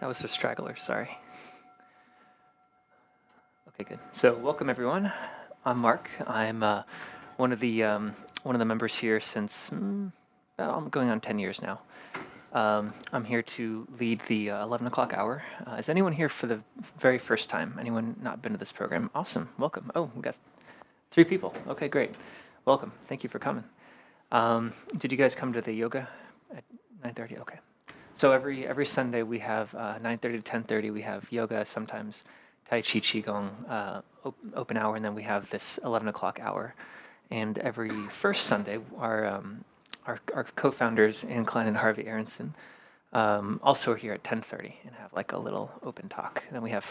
That was a straggler, sorry. Okay, good. So welcome everyone. I'm Mark. I'm one of the members here since I'm going on 10 years now. I'm here to lead the 11 o'clock hour. Is anyone here for the very first time? Anyone not been to this program? Awesome. Welcome. Oh, we got 3 people. Okay, great. Welcome. Thank you for coming. Did you guys come to the yoga at 9:30? Okay. So every Sunday we have 9:30 to 10:30. We have yoga, sometimes Tai Chi Qigong open hour, and then we have this 11 o'clock hour. And every first Sunday, our co-founders, Ann Klein and Harvey Aronson, also are here at 10:30 and have like a little open talk. And then we have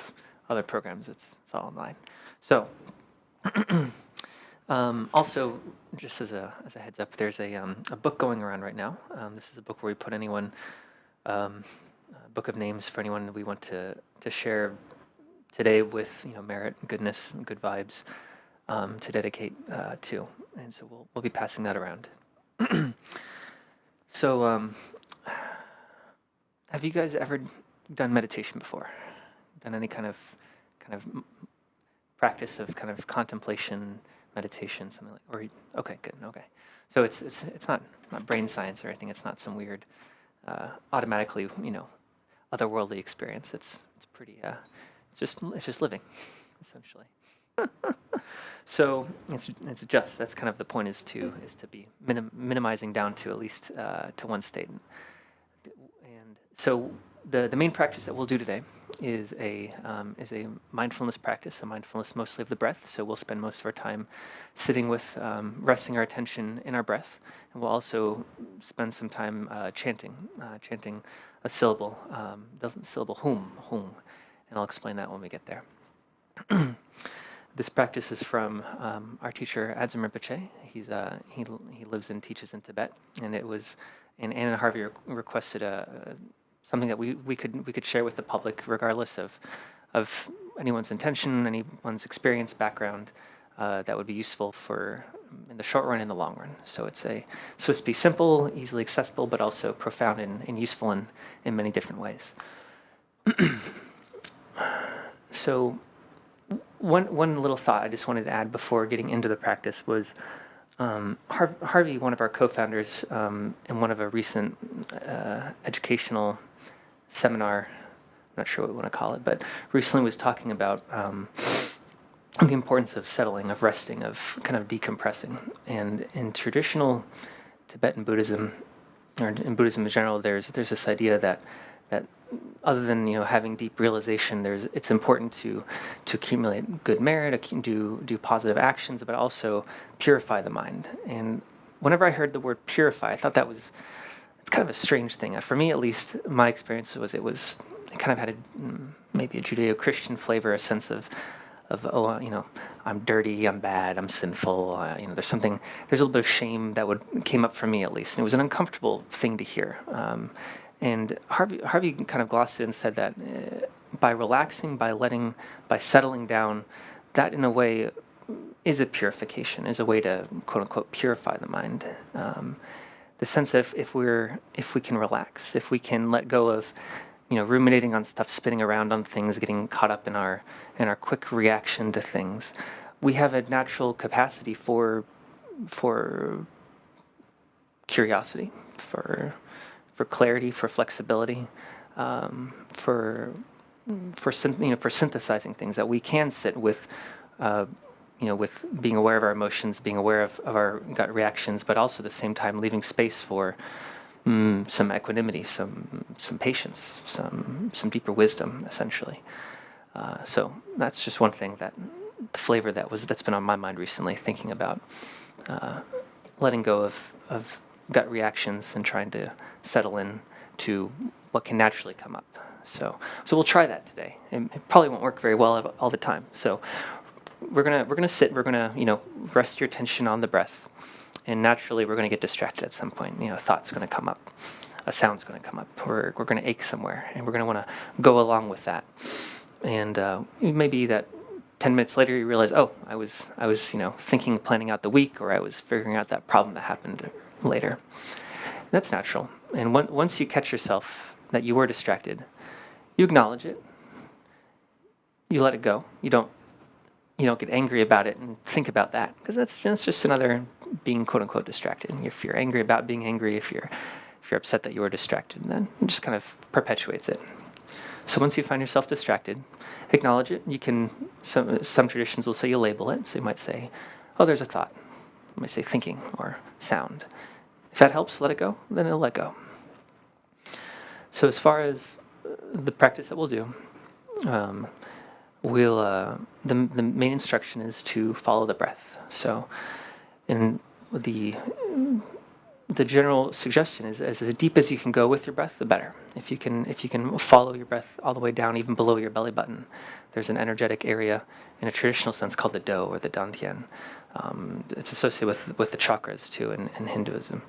other programs. It's all online. So also, just as a heads up, there's a book going around right now. This is a book where we put anyone, a book of names for anyone we want to share today with, merit, goodness, good vibes, to dedicate to. And so we'll be passing that around. So have you guys ever done meditation before? Done any kind of practice of kind of contemplation, meditation, something like? Or okay, good, okay. So it's not brain science or anything. It's not some weird automatically otherworldly experience. It's pretty it's just living, essentially. So it's just, that's kind of the point, is to be minimizing down to at least to one state. And so the main practice that we'll do today is a mindfulness practice, a mindfulness mostly of the breath. So we'll spend most of our time sitting with, resting our attention in our breath, and we'll also spend some time chanting a syllable, the syllable hum, and I'll explain that when we get there. This practice is from our teacher Adzim Rinpoche. He lives and teaches in Tibet, and Ann and Harvey requested something that we could share with the public, regardless of anyone's intention, anyone's experience, background, that would be useful for in the short run and the long run. So it's supposed to be simple, easily accessible, but also profound and useful in many different ways. So one little thought I just wanted to add before getting into the practice was Harvey, one of our co-founders, in one of a recent educational seminar, I'm not sure what we want to call it, but recently was talking about the importance of settling, of resting, of kind of decompressing. And in traditional Tibetan Buddhism, or in Buddhism in general, there's this idea that other than having deep realization, it's important to accumulate good merit, do positive actions, but also purify the mind. And whenever I heard the word purify, I thought it's kind of a strange thing. For me, at least, my experience was it kind of had maybe a Judeo-Christian flavor, a sense of I'm dirty, I'm bad, I'm sinful. There's a little bit of shame that came up for me, at least, and it was an uncomfortable thing to hear. And Harvey kind of glossed it and said that by relaxing, by settling down, that in a way is a purification, is a way to quote unquote purify the mind. The sense that if we can relax, if we can let go of ruminating on stuff, spinning around on things, getting caught up in our quick reaction to things, we have a natural capacity for curiosity, for clarity, for flexibility, for synthesizing things, that we can sit with, with being aware of our emotions, being aware of our gut reactions, but also at the same time leaving space for some equanimity, some patience, some deeper wisdom, essentially. So that's just one thing, that the flavor that's been on my mind recently, thinking about letting go of gut reactions and trying to settle in to what can naturally come up. So we'll try that today. It probably won't work very well all the time. So we're gonna sit. We're gonna rest your attention on the breath, and naturally we're gonna get distracted at some point. Thought's gonna come up, a sound's gonna come up. We're gonna ache somewhere, and we're gonna want to go along with that. And maybe that 10 minutes later you realize, oh, I was thinking, planning out the week, or I was figuring out that problem that happened later. That's natural. And once you catch yourself that you were distracted, You acknowledge it. You let it go. You don't get angry about it and think about that, because that's just another being quote unquote distracted. If you're angry about being angry, if you're upset that you were distracted, then it just kind of perpetuates it. So once you find yourself distracted, acknowledge it. You can, some traditions will say you label it. So you might say, oh, there's a thought. You might say thinking or sound. If that helps, let it go, then it'll let go. So as far as the practice that we'll do, the main instruction is to follow the breath. So in the general suggestion is as deep as you can go with your breath, the better. If you can follow your breath all the way down, even below your belly button, there's an energetic area in a traditional sense called the do or the dantian. It's associated with the chakras too in Hinduism.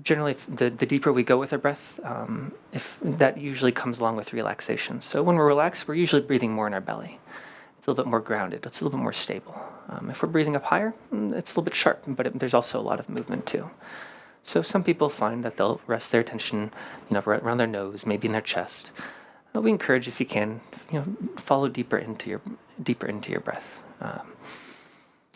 Generally, the deeper we go with our breath, if that usually comes along with relaxation. So when we're relaxed, we're usually breathing more in our belly. It's a little bit more grounded. It's a little bit more stable. If we're breathing up higher, it's a little bit sharp, but there's also a lot of movement too. So some people find that they'll rest their attention, right around their nose, maybe in their chest. We encourage, if you can, follow deeper into your breath.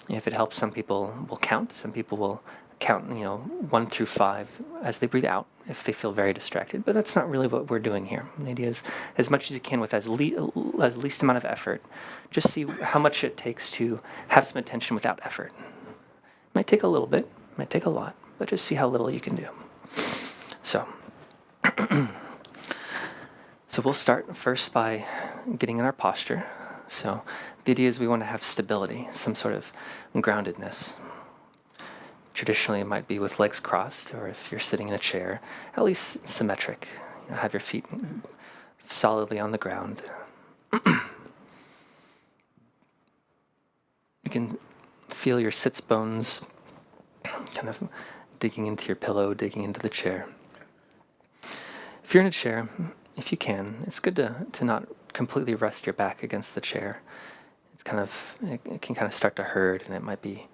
If it helps, some people will count. Some people will count, 1 through 5 as they breathe out if they feel very distracted. But that's not really what we're doing here. The idea is, as much as you can with as least amount of effort, just see how much it takes to have some attention without effort. It might take a little bit, it might take a lot, but just see how little you can do. So, so we'll start first by getting in our posture. So the idea is we want to have stability, some sort of groundedness. Traditionally, it might be with legs crossed, or if you're sitting in a chair, at least symmetric. Have your feet solidly on the ground. You can feel your sits bones kind of digging into your pillow, digging into the chair. If you're in a chair, if you can, it's good to not completely rest your back against the chair. It can kind of start to hurt, and it might be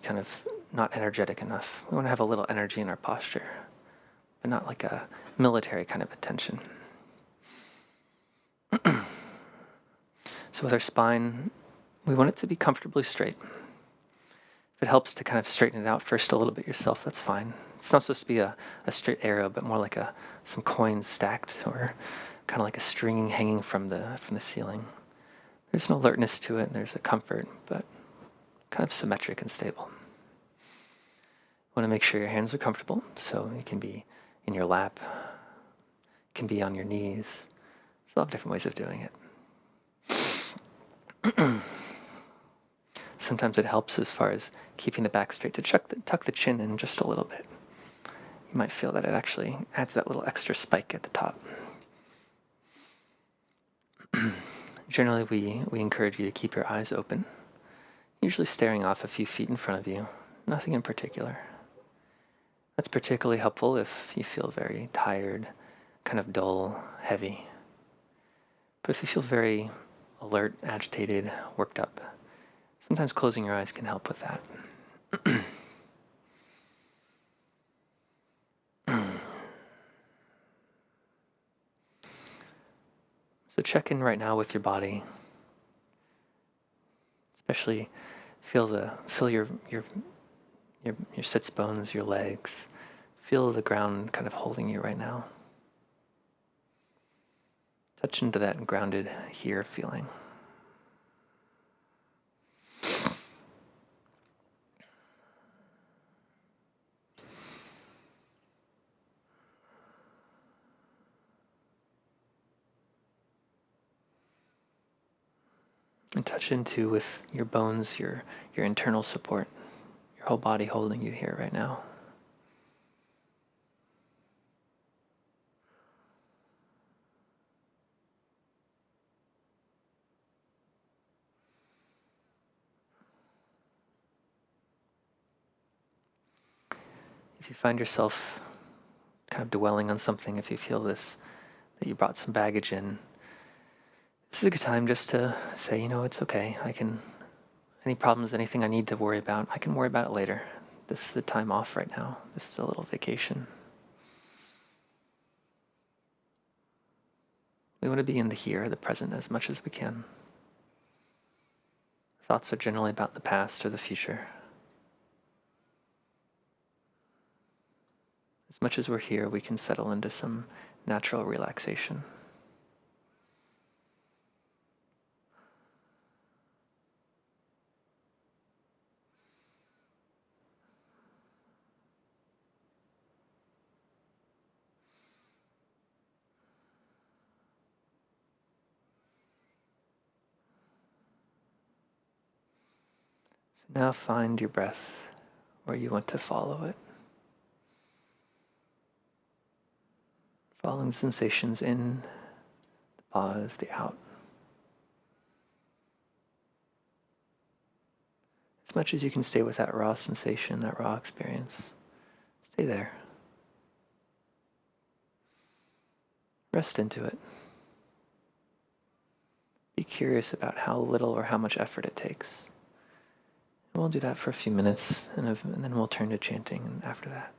kind of not energetic enough. We want to have a little energy in our posture, but not like a military kind of attention. So with our spine, we want it to be comfortably straight. If it helps to kind of straighten it out first a little bit yourself, that's fine. It's not supposed to be a straight arrow, but more like some coins stacked, or kind of like a string hanging from the ceiling. There's an alertness to it, and there's a comfort, but kind of symmetric and stable. You want to make sure your hands are comfortable, so you can be in your lap, can be on your knees. There's a lot of different ways of doing it. Sometimes it helps as far as keeping the back straight to tuck the chin in just a little bit. You might feel that it actually adds that little extra spike at the top. Generally, we encourage you to keep your eyes open, usually staring off a few feet in front of you, nothing in particular. That's particularly helpful if you feel very tired, kind of dull, heavy. But if you feel very alert, agitated, worked up, sometimes closing your eyes can help with that. So check in right now with your body. Especially feel your sits bones, your legs. Feel the ground kind of holding you right now. Touch into that grounded here feeling. And touch into, with your bones, your internal support, your whole body holding you here right now. If you find yourself kind of dwelling on something, if you feel that you brought some baggage in, this is a good time just to say, it's okay. Any problems, anything I need to worry about, I can worry about it later. This is the time off right now. This is a little vacation. We want to be in the here, the present, as much as we can. Thoughts are generally about the past or the future. As much as we're here, we can settle into some natural relaxation. So now find your breath where you want to follow it. Following sensations in, the pause, the out. As much as you can stay with that raw sensation, that raw experience, stay there. Rest into it. Be curious about how little or how much effort it takes. And we'll do that for a few minutes, and then we'll turn to chanting after that.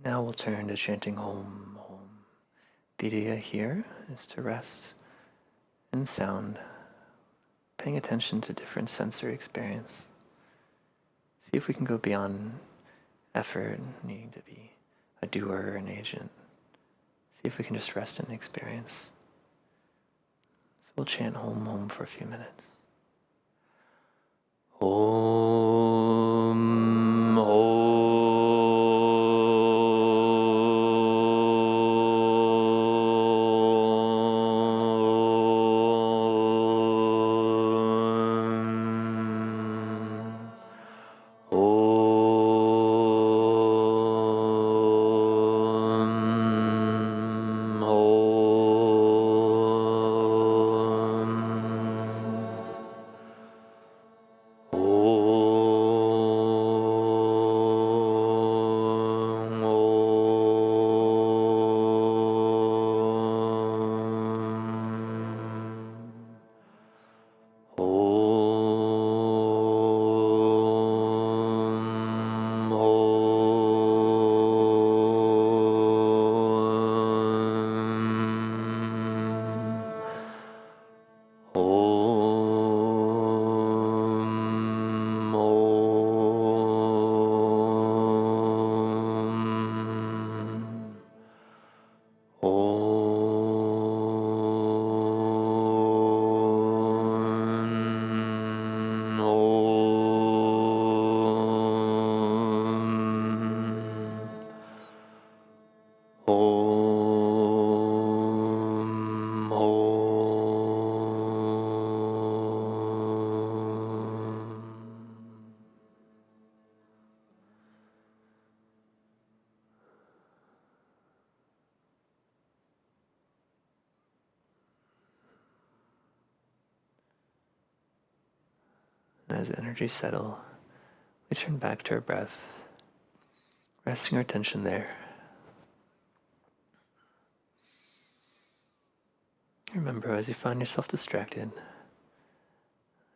Now we'll turn to chanting Om, Om. The idea here is to rest in sound, paying attention to different sensory experience. See if we can go beyond effort, needing to be a doer or an agent. See if we can just rest in the experience. So we'll chant Om, Om for a few minutes. Om, As energies settle, we turn back to our breath, resting our attention there. Remember, as you find yourself distracted,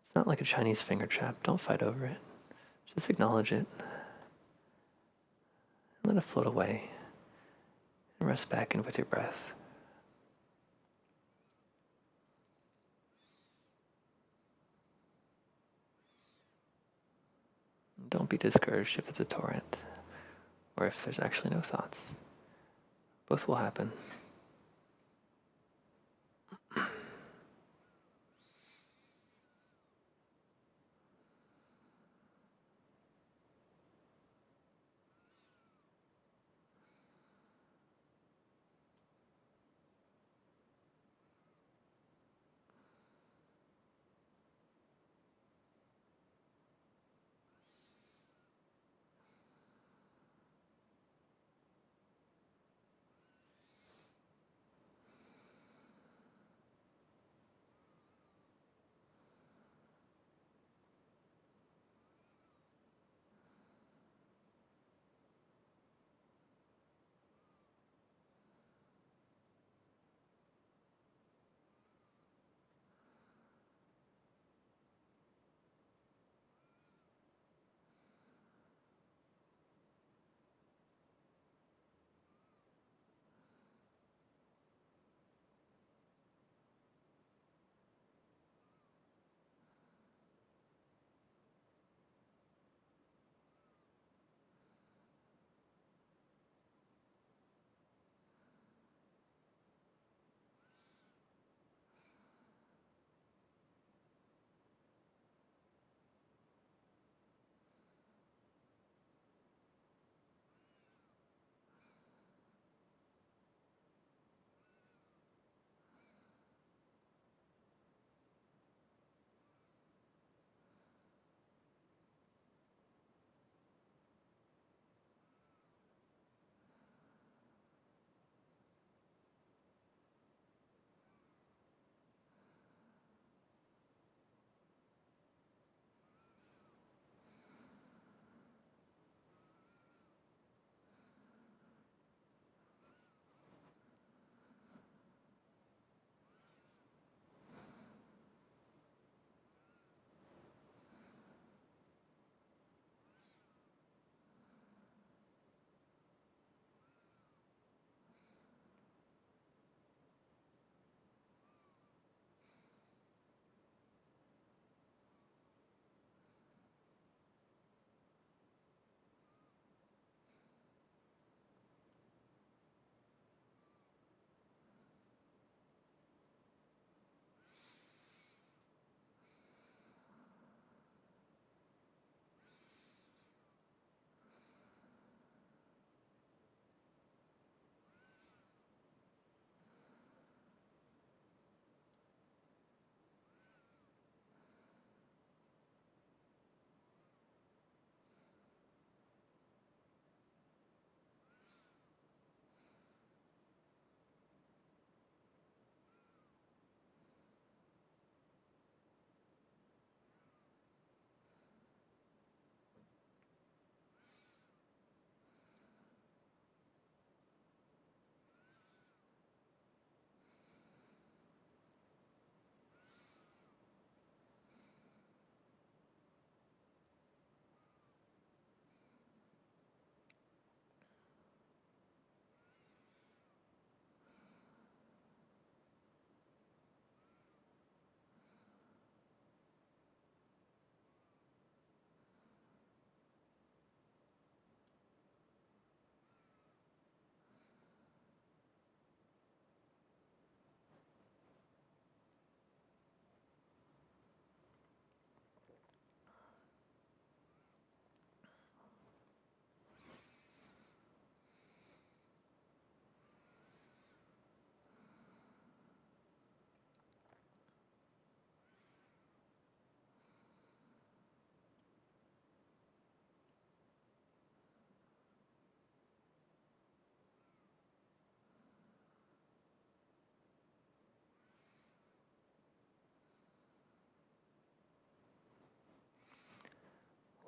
it's not like a Chinese finger trap. Don't fight over it. Just acknowledge it. And let it float away. And rest back in with your breath. Don't be discouraged if it's a torrent, or if there's actually no thoughts. Both will happen.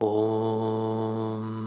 Om,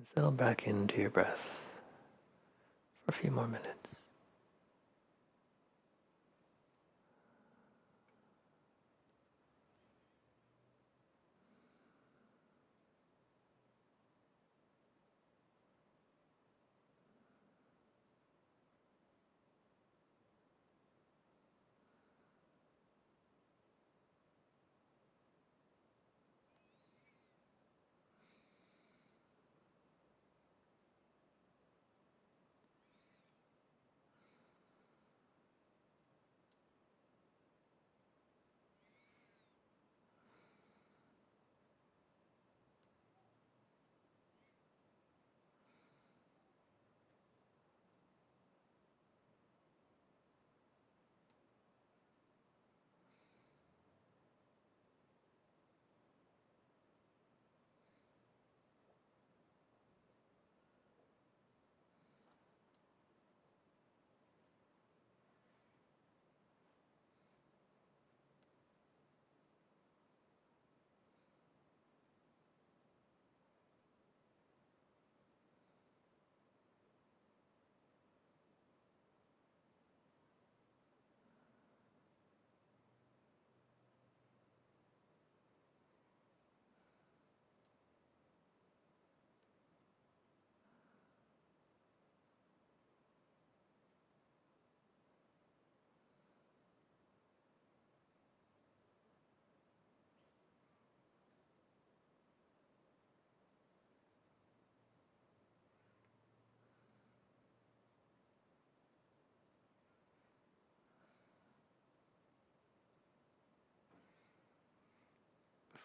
Settle back into your breath for a few more minutes.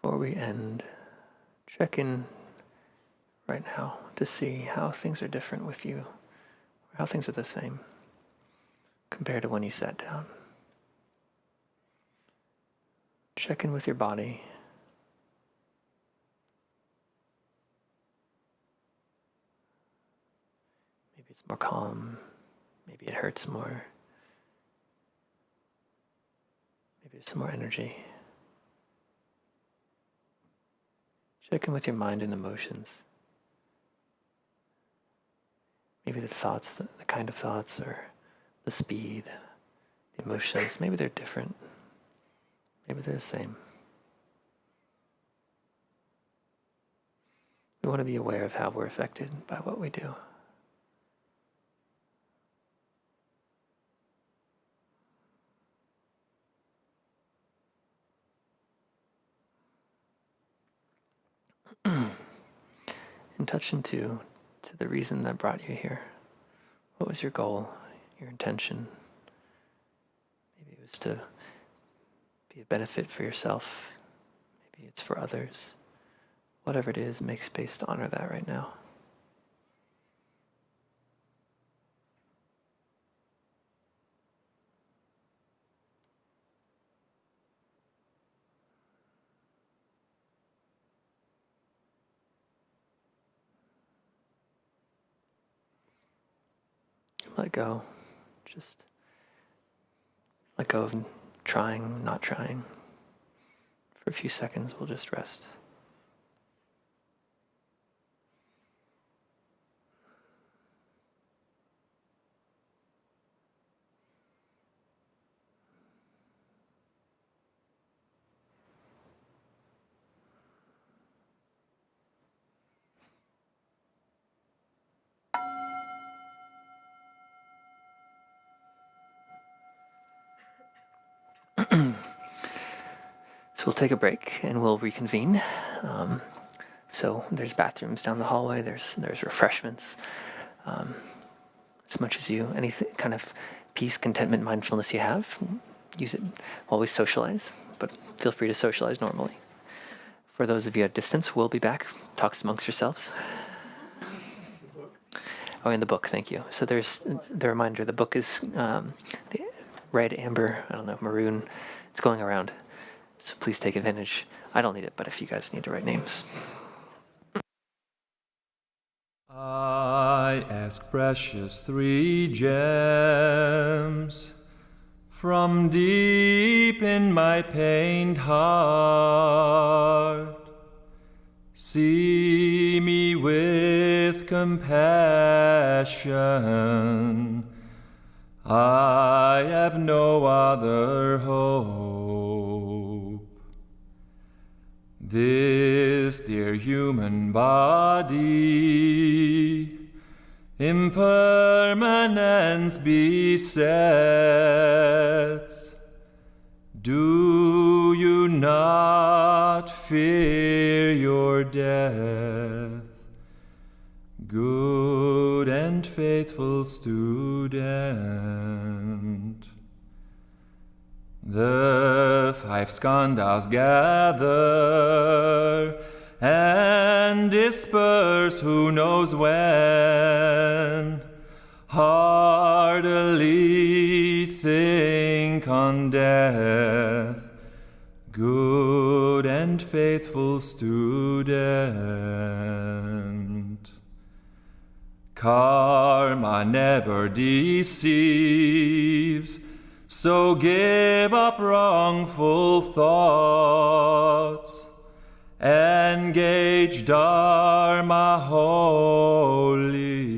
Before we end, check in right now to see how things are different with you, or how things are the same compared to when you sat down. Check in with your body. Maybe it's more calm. Maybe it hurts more. Maybe there's some more energy. Check in with your mind and emotions. Maybe the thoughts, the kind of thoughts, or the speed, the emotions, maybe they're different. Maybe they're the same. We want to be aware of how we're affected by what we do. And touch into the reason that brought you here. What was your goal, your intention? Maybe it was to be a benefit for yourself. Maybe it's for others. Whatever it is, make space to honor that right now. Let go. Just let go of trying, not trying. For a few seconds, we'll just rest. So we'll take a break and we'll reconvene. So there's bathrooms down the hallway. There's refreshments. As much as any kind of peace, contentment, mindfulness you have, use it while we socialize. But feel free to socialize normally. For those of you at distance, we'll be back. Talks amongst yourselves. Oh, in the book, thank you. So there's the reminder. The book is the red, amber, I don't know, maroon. It's going around. So please take advantage. I don't need it, but if you guys need to write names. I ask precious 3 gems from deep in my pained heart. See me with compassion. I have no other hope. This dear human body impermanence besets. Do you not fear your death, good and faithful student? The 5 skandhas gather and disperse who knows when. Heartily think on death, good and faithful student. Karma never deceives, so give up wrongful thoughts. Engage Dharma wholly.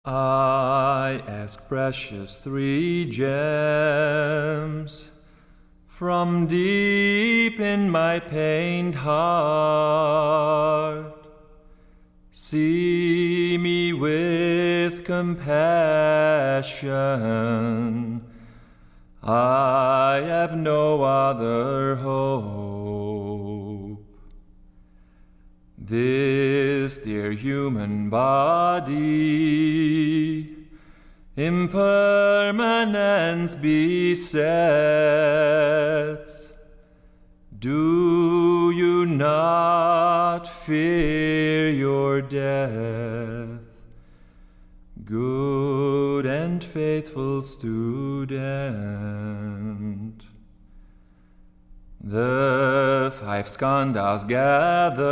I ask precious 3 gems from deep in my pained heart. See me with compassion. I have no other hope. This dear human body impermanence besets. Do you not fear your death, good and faithful student? The 5 skandhas gather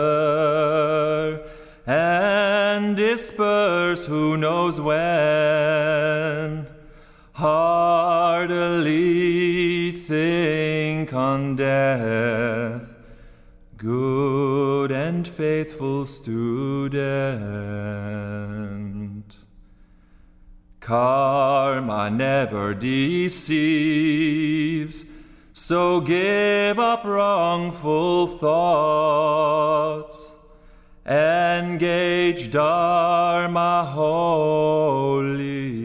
and disperse who knows when. Heartily think on death, good and faithful student. Karma never deceives, so give up wrongful thoughts. Engage Dharma wholly.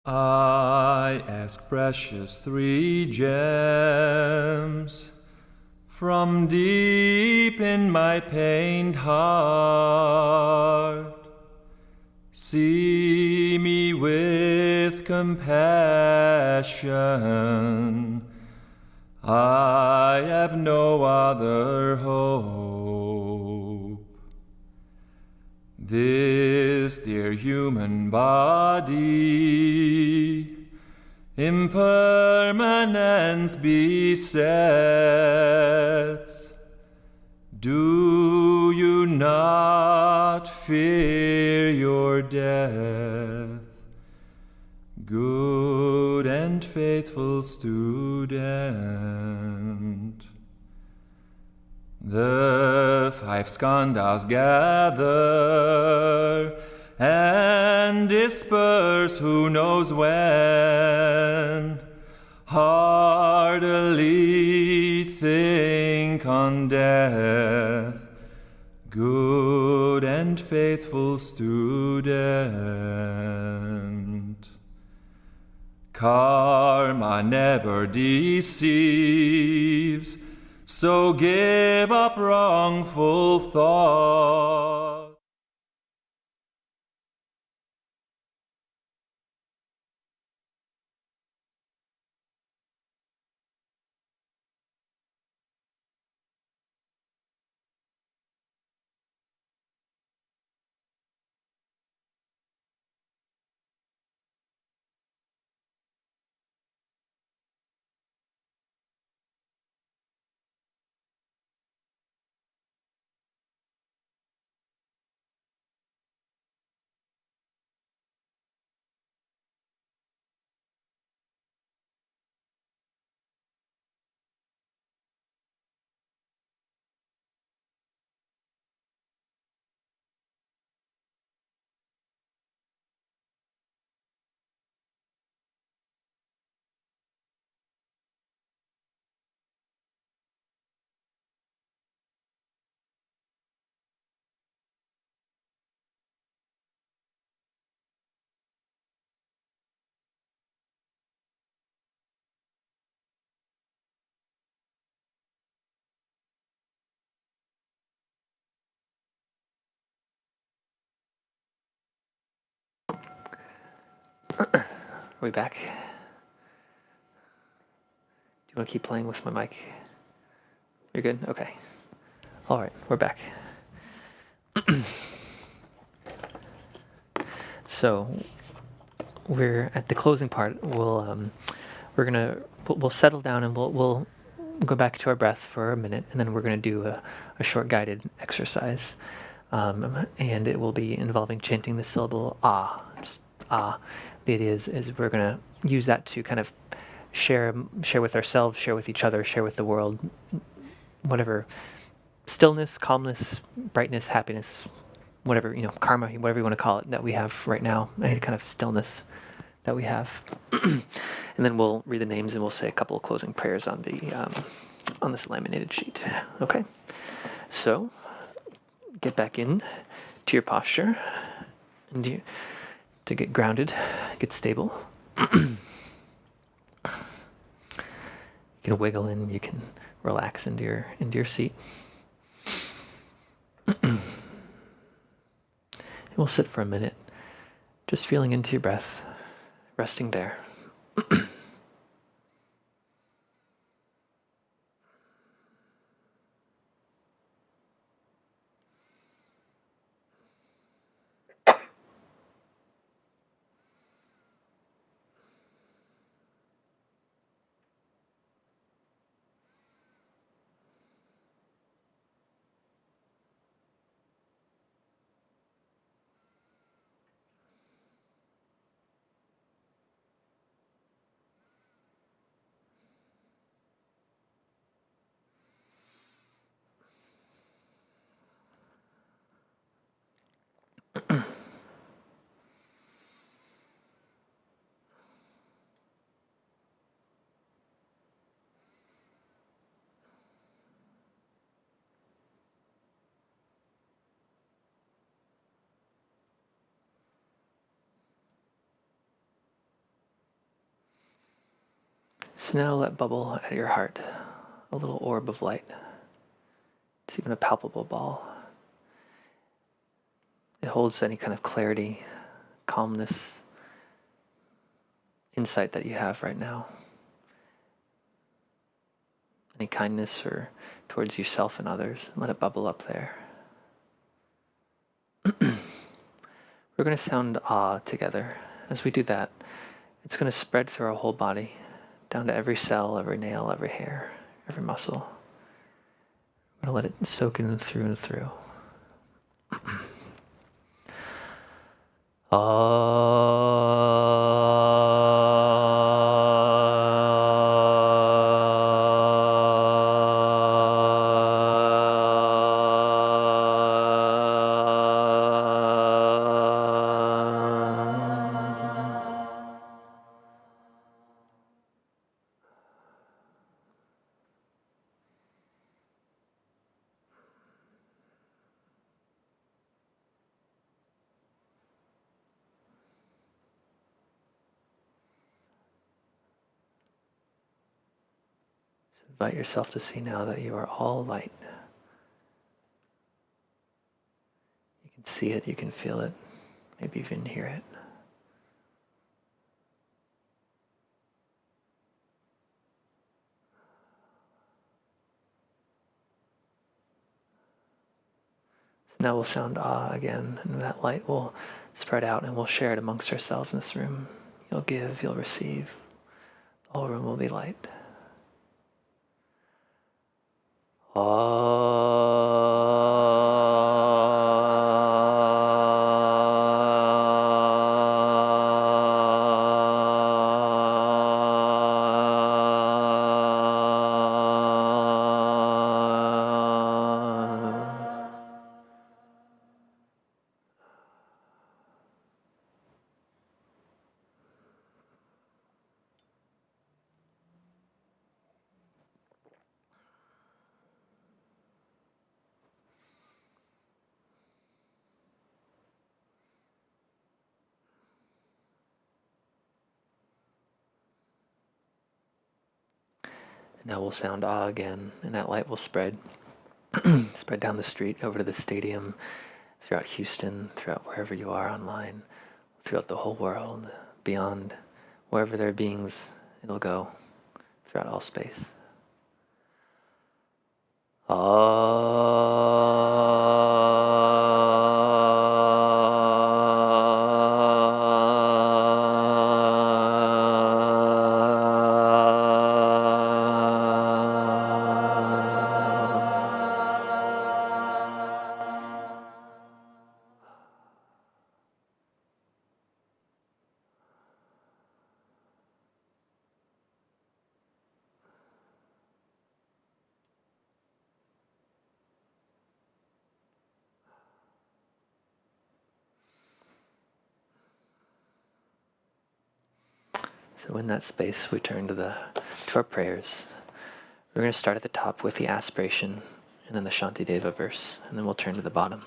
I ask precious three gems from deep in my pained heart. See me with compassion. I have no other hope. This dear human body, impermanence besets. Do you not fear your death, good and faithful student? The five skandhas gather and disperse who knows when. Heartily think on death, good and faithful student. Karma never deceives, so give up wrongful thought. Are we back? Do you want to keep playing with my mic? You're good? Okay. All right, we're back. So we're at the closing part. We'll settle down and we'll go back to our breath for a minute, and then we're gonna do a short guided exercise, and it will be involving chanting the syllable ah, just ah. The idea is we're gonna use that to kind of share with ourselves, share with each other, share with the world, whatever stillness, calmness, brightness, happiness, whatever, karma, whatever you want to call it, that we have right now, any kind of stillness that we have. And then we'll read the names and we'll say a couple of closing prayers on this laminated sheet. Okay, so get back in to your posture and to get grounded, get stable. You can wiggle in, you can relax into your seat. And we'll sit for a minute, just feeling into your breath, resting there. So now let bubble out of your heart a little orb of light. It's even a palpable ball. It holds any kind of clarity, calmness, insight that you have right now. Any kindness or towards yourself and others, and let it bubble up there. We're going to sound ah together. As we do that, it's going to spread through our whole body, down to every cell, every nail, every hair, every muscle. We're going to let it soak in through and through. Invite yourself to see now that you are all light. You can see it, you can feel it, maybe even hear it. So now we'll sound ah again, and that light will spread out and we'll share it amongst ourselves in this room. You'll give, you'll receive. The whole room will be light. Now we'll sound ah again, and that light will spread spread down the street, over to the stadium, throughout Houston, throughout wherever you are online, throughout the whole world, beyond wherever there are beings, it'll go throughout all space. So in that space, we turn to our prayers. We're going to start at the top with the aspiration, and then the Shantideva verse, and then we'll turn to the bottom.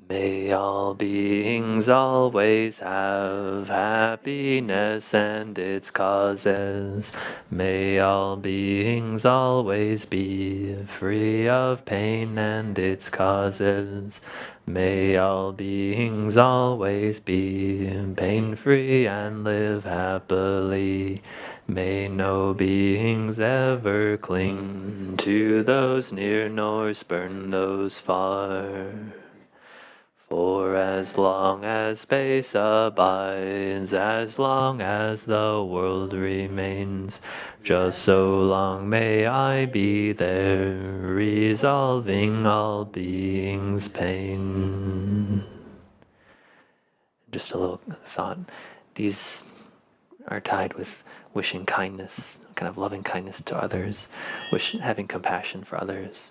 May all beings always have happiness and its causes. May all beings always be free of pain and its causes. May all beings always be pain-free and live happily. May no beings ever cling to those near nor spurn those far. For as long as space abides, as long as the world remains, just so long may I be there, resolving all beings' pain. Just a little thought. These are tied with wishing kindness, kind of loving kindness to others, having compassion for others,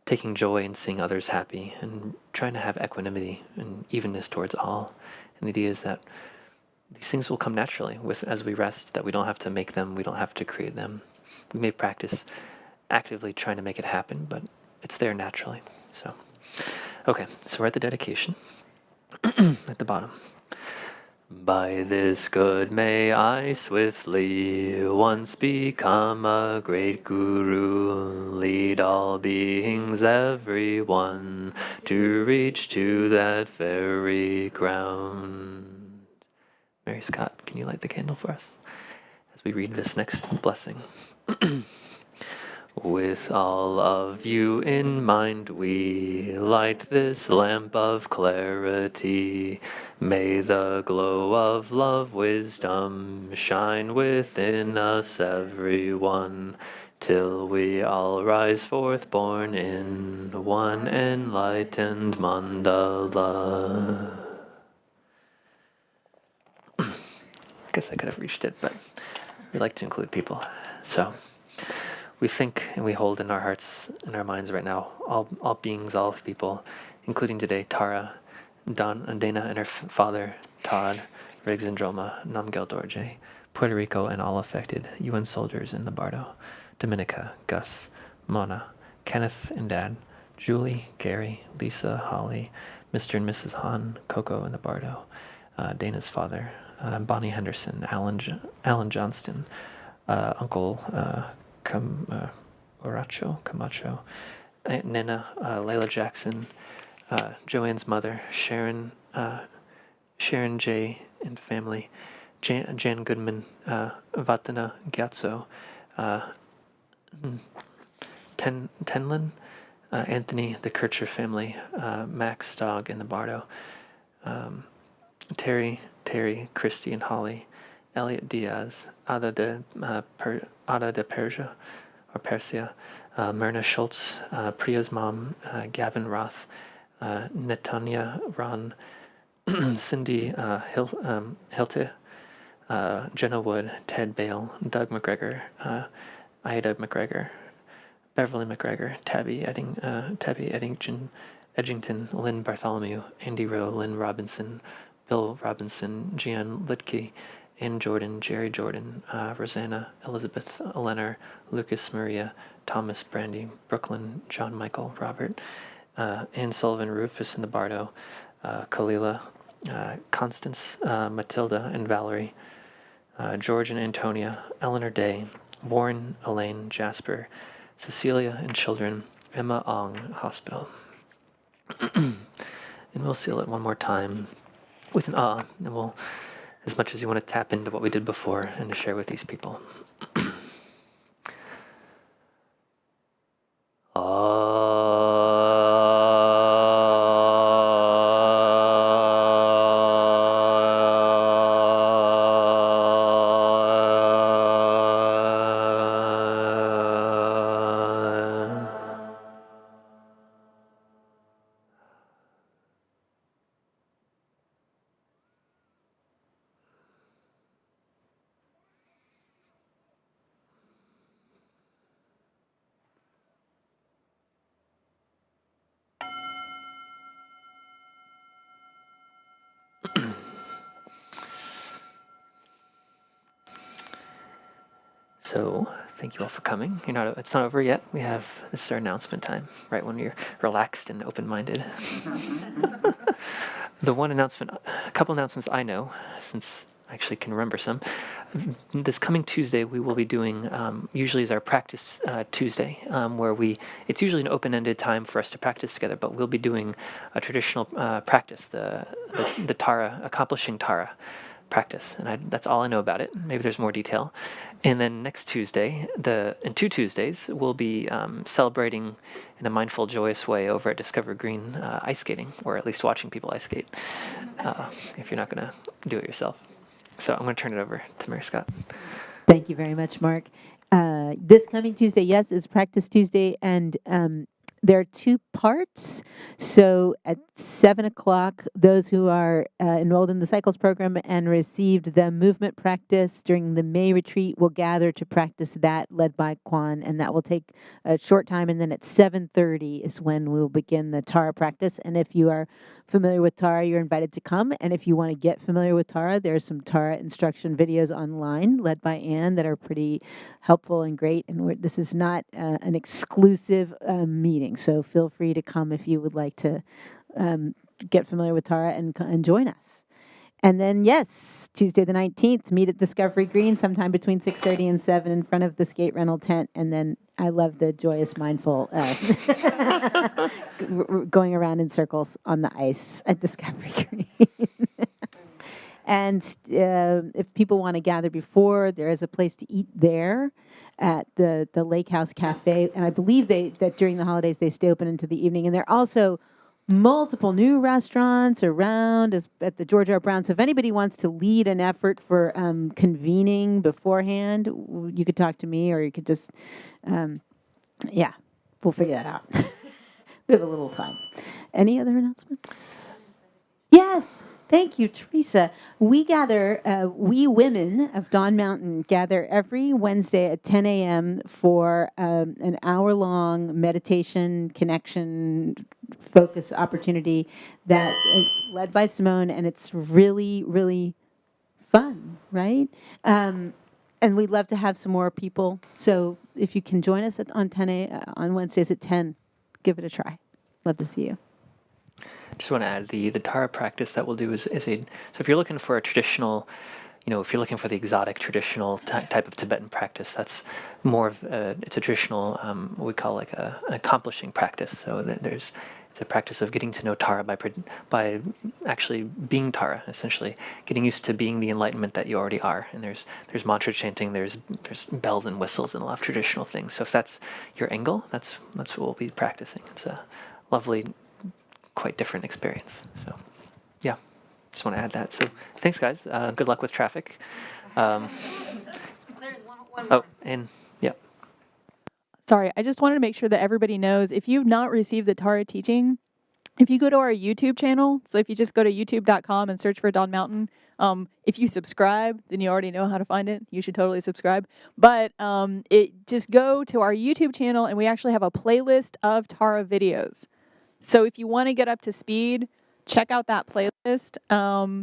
taking joy in seeing others happy, and trying to have equanimity and evenness towards all. And the idea is that these things will come naturally as we rest, that we don't have to make them, we don't have to create them. We may practice actively trying to make it happen, but it's there naturally. So, okay, so we're at the dedication at the bottom. By this good may I swiftly once become a great guru, lead all beings, every one, to reach to that very ground. Mary Scott, can you light the candle for us as we read this next blessing? With all of you in mind, we light this lamp of clarity. May the glow of love, wisdom shine within us, everyone, till we all rise forth born in one enlightened mandala. I guess I could have reached it, but we like to include people. So we think and we hold in our hearts and our minds right now all beings, all people, including today Tara, Dana and her father, Todd, Riggs and Droma, Namgel Dorje, Puerto Rico and all affected, UN soldiers in the Bardo, Dominica, Gus, Mona, Kenneth and Dad, Julie, Gary, Lisa, Holly, Mr. and Mrs. Hahn, Coco and the Bardo, Dana's father, Bonnie Henderson, Alan Johnston, Uncle Camacho, Aunt Nina, Layla Jackson, Joanne's mother, Sharon J. and family, Jan Goodman, Vatana Gyatso, Tenlin, Anthony, the Kircher family, Max Dog and the Bardo, Terry, Christy and Holly, Elliot Diaz, Ada de Persia, or Persia, Myrna Schultz, Priya's mom, Gavin Roth, Netanya Ron, Cindy Hilte, Jenna Wood, Ted Bale, Doug McGregor, Ida McGregor, Beverly McGregor, Tabby Edgington, Lynn Bartholomew, Andy Rowe, Lynn Robinson, Bill Robinson, Gian Lidke, Ann Jordan, Jerry Jordan, Rosanna, Elizabeth Leonard, Lucas Maria, Thomas Brandy, Brooklyn, John Michael, Robert, Ann Sullivan, Rufus and the Bardo, Kalila, Constance, Matilda and Valerie, George and Antonia, Eleanor Day, Warren, Elaine, Jasper, Cecilia and children, Emma Ong Hospital. And we'll seal it one more time with an and we'll, as much as you want to tap into what we did before and to share with these people. So, thank you all for coming. It's not over yet. This is our announcement time, right when you're relaxed and open-minded. A couple announcents I know, since I actually can remember some. This coming Tuesday, we will be doing, usually is our practice Tuesday, where it's usually an open-ended time for us to practice together, but we'll be doing a traditional practice, the Tara, accomplishing Tara practice, and that's all I know about it. Maybe there's more detail. And then next Tuesday, in 2 Tuesdays, we'll be celebrating in a mindful, joyous way over at Discover Green ice skating, or at least watching people ice skate, if you're not going to do it yourself. So I'm going to turn it over to Mary Scott. Thank you very much, Mark. This coming Tuesday, yes, is Practice Tuesday, and there are 2 parts. So at 7 o'clock, those who are enrolled in the Cycles program and received the movement practice during the May retreat will gather to practice that, led by Kwan, and that will take a short time. And then at 7:30 is when we'll begin the Tara practice. And if you are familiar with Tara, you're invited to come. And if you want to get familiar with Tara, there's some Tara instruction videos online led by Anne that are pretty helpful and great. And this is not an exclusive meeting, so feel free to come if you would like to get familiar with Tara and join us. And then, yes, Tuesday the 19th, meet at Discovery Green sometime between 6:30 and 7 in front of the skate rental tent. And then I love the joyous, mindful going around in circles on the ice at Discovery Green. And if people want to gather before, there is a place to eat there at the Lake House Cafe. And I believe that during the holidays they stay open into the evening. And there are also multiple new restaurants around at the George R. Brown. So if anybody wants to lead an effort for convening beforehand, you could talk to me, or you could just, yeah, we'll figure that out. We have a little time. Any other announcements? Yes. Thank you, Teresa. We gather, we women of Dawn Mountain gather every Wednesday at 10 a.m. for an hour-long meditation, connection, focus opportunity that led by Simone, and it's really, really fun, right? And we'd love to have some more people. So if you can join us on Wednesdays at 10, give it a try. Love to see you. Just want to add the Tara practice that we'll do is so if you're looking for a traditional, if you're looking for the exotic traditional type of Tibetan practice, that's more of it's a traditional what we call like an accomplishing practice. So it's a practice of getting to know Tara by actually being Tara, essentially getting used to being the enlightenment that you already are. And there's mantra chanting, there's bells and whistles and a lot of traditional things. So if that's your angle, that's what we'll be practicing. It's a lovely, quite different experience. So yeah, just want to add that. So thanks, guys. Good luck with traffic. Oh, and yeah. Sorry, I just wanted to make sure that everybody knows, if you've not received the Tara teaching, if you go to our YouTube channel, so if you just go to youtube.com and search for Dawn Mountain, if you subscribe, then you already know how to find it. You should totally subscribe. But just go to our YouTube channel, and we actually have a playlist of Tara videos. So if you want to get up to speed, check out that playlist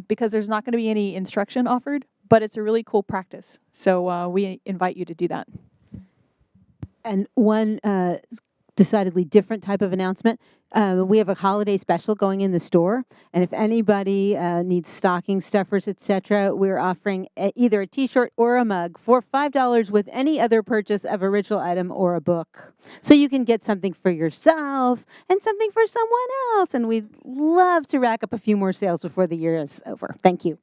because there's not going to be any instruction offered, but it's a really cool practice. So we invite you to do that. And one decidedly different type of announcement. We have a holiday special going in the store, and if anybody needs stocking stuffers, etc., we're offering either a T-shirt or a mug for $5 with any other purchase of a ritual item or a book. So you can get something for yourself and something for someone else, and we'd love to rack up a few more sales before the year is over. Thank you.